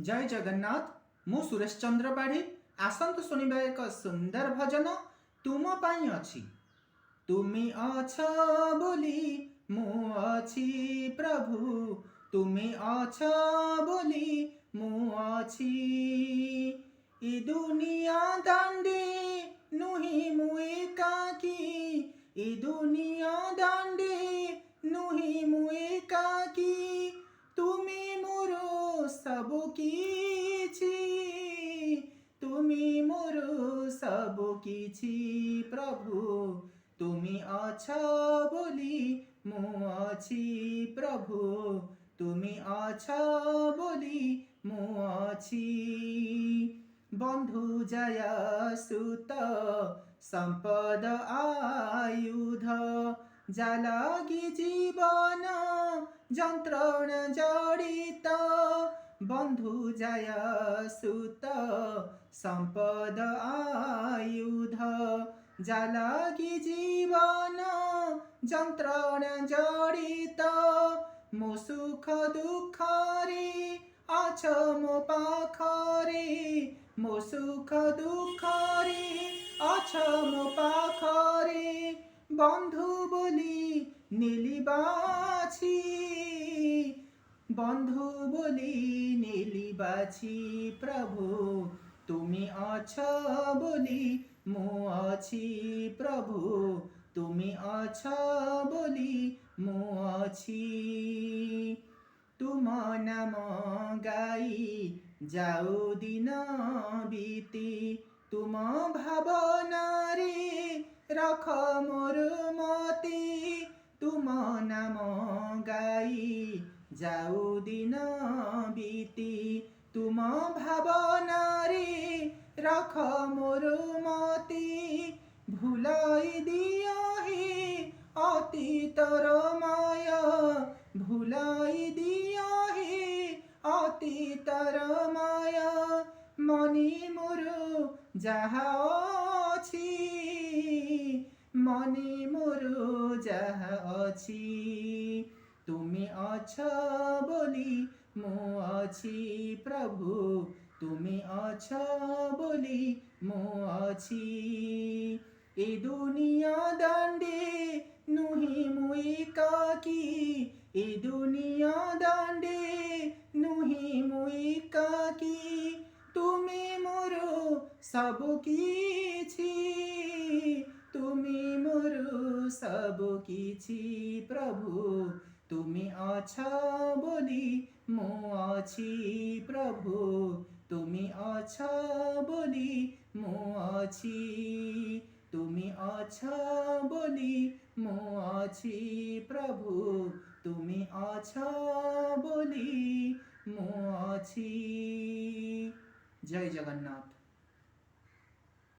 जय जगन्नाथ। मु सुरेश चंद्र पाढ़ी आसंतु शुणिबा एक सुंदर भजन तुम पाई अछि। तुमी अछ बोली मु अछि प्रभु, तुमी अछ बोली मु अछि। ई दुनिया दांडी नुही मु एकाकी, ई दुनिया दांडी नुही मु एकाकी। तुमी मोरो सबु किछि, तुमी मोरो सबु किछि प्रभु, तुमी अछ बोली मु अछि प्रभु, तुमी अछ बोली मु अछि। बंधु जय सुत संपद आयुध, जालागी जीवन যন্ত্রণ জড়িত। বন্ধু জয় সুত সম্পদ আয়ুধ, জালাগি জীবন যন্ত্রণ জড়িত। মো সুখ দুঃখরে আছ মো পাখরে, মো সুখ দুঃখরে আছ মো পাখরে। বন্ধু বলি নীলিবাছি, বন্ধু বলি নীলিবাছি প্রভু, তুমি অছ বলি মু अछि প্রভু, তুমি অছ বলি মু अछि। তুম নাম গাই যাও দিন বিতি, তুম ভাবনারে রাখ মোর মতি। তুম নাম গাই যাও দিন বিতি, তুম ভাবনারে রাখ মোর মতি। ভুলাই দিও হে অতীতর মায়া, ভুলাই দিও হে অতীতর মায়া। মনি মোর যাহা अछि, মনি মোর যাহা अछि। তুমি অছ বলি মু अछि প্রভু, তুমি অছ বলি মু अछि। এ দুনিয়া দান্ডে নুহি মু একাকি, এ দুনিয়া দান্ডে নুহি মু একাকি। তুমি মোর সবু কিছি, তুমি মোর সবু কিছি প্রভু, তুমি অছ বলি মু अछि প্রভু, তুমি অছ বলি মু अछि। তুমি অছ বলি মু अछि প্রভু, তুমি অছ বলি মু अछि। জয় জগন্নাথ।